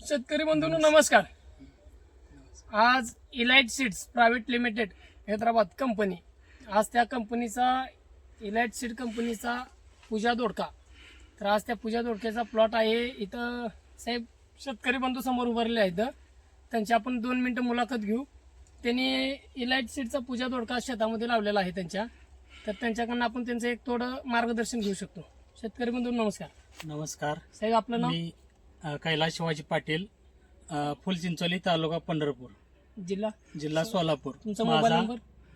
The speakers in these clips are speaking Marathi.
शेतकरी बंधूंनो नमस्कार. आज elite seeds private limited Hyderabad company, आज त्या कंपनीचा इलाइट सीड कंपनीचा पूजा दोडका. तर आज त्या पूजा दोडक्याचा प्लॉट आहे. इथं साहेब शेतकरी बंधू समोर उभारले आहेत. त्यांची आपण 2 मिनिटं मुलाखत घेऊ. त्यांनी इलाइट सीडचा पूजा दोडका शेतामध्ये लावलेला आहे त्यांच्या. तर त्यांच्याकडून आपण त्यांचं एक थोडं मार्गदर्शन घेऊ शकतो. शेतकरी बंधू नमस्कार. नमस्कार. साहेब आपलं नाव? मी कैलास शिवाजी पाटील, फुलचिंचोली, तालुका पंढरपूर, जिल्हा सोलापूर. तुमचा मोबाईल माझा नंबर?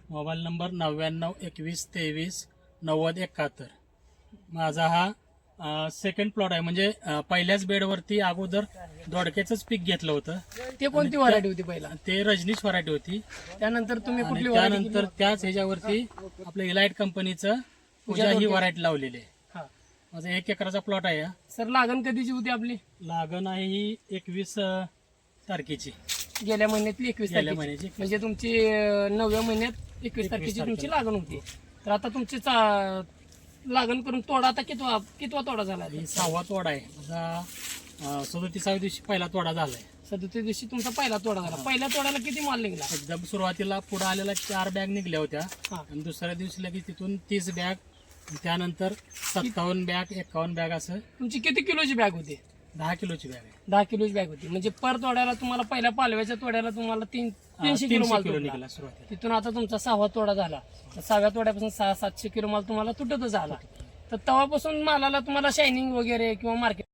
Mobile number 99 21 23 90 71. माझा हा सेकंड प्लॉट आहे. म्हणजे पहिल्याच बेडवरती अगोदर दोडक्याचंच पीक घेतलं होतं. ते कोणती व्हरायटी होती पहिला? ते रजनीश व्हरायटी होती. त्यानंतर तुम्ही आणि कुठली व्हरायटी? त्यानंतर त्याच ह्याच्यावरती आपलं इलाइट कंपनीचं पूजा ही व्हरायटी लावलेली आहे. हा माझा 1 एकराचा प्लॉट आहे. सर, लागण कधीची होती आपली? लागण आहे ही 21 तारखेची. गेल्या महिन्यातली 21 गेल्या तारखेची. महिन्याची. म्हणजे तुमची 9व्या महिन्यात 21 तारखेची तुमची लागण होती. तर आता तुमची लागण करून तोडा आता कितवा तोडा झाला? ही 6वा तोडा आहे. माझा 37व्या दिवशी पहिला तोडा झालाय. 37 दिवशी तुमचा पहिला तोडा झाला. पहिल्या तोड्याला किती माल निघाला? एकदम सुरुवातीला पुढे आलेला 4 बॅग निघल्या होत्या. हा. आणि दुसऱ्या दिवशी लगेच तिथून 30 बॅग, त्यानंतर 57 बॅग, 51 बॅग, असं तुमची किती किलोची बॅग होती? 10 किलोची बॅग आहे. 10 किलोची बॅग होती. म्हणजे पर तोड्याला तुम्हाला पहिल्या पालव्याच्या तोड्याला तुम्हाला 300 किलो 300 माल किलो तुटला. निघाला सुरुवातीला. तिथून आता तुमचा 6वा तोडा झाला. तर 6व्या तोड्यापासून 600-700 किलो माल तुम्हाला तुटतच आला. तर तेव्हापासून मालाला तुम्हाला शायनिंग वगैरे किंवा मार्केट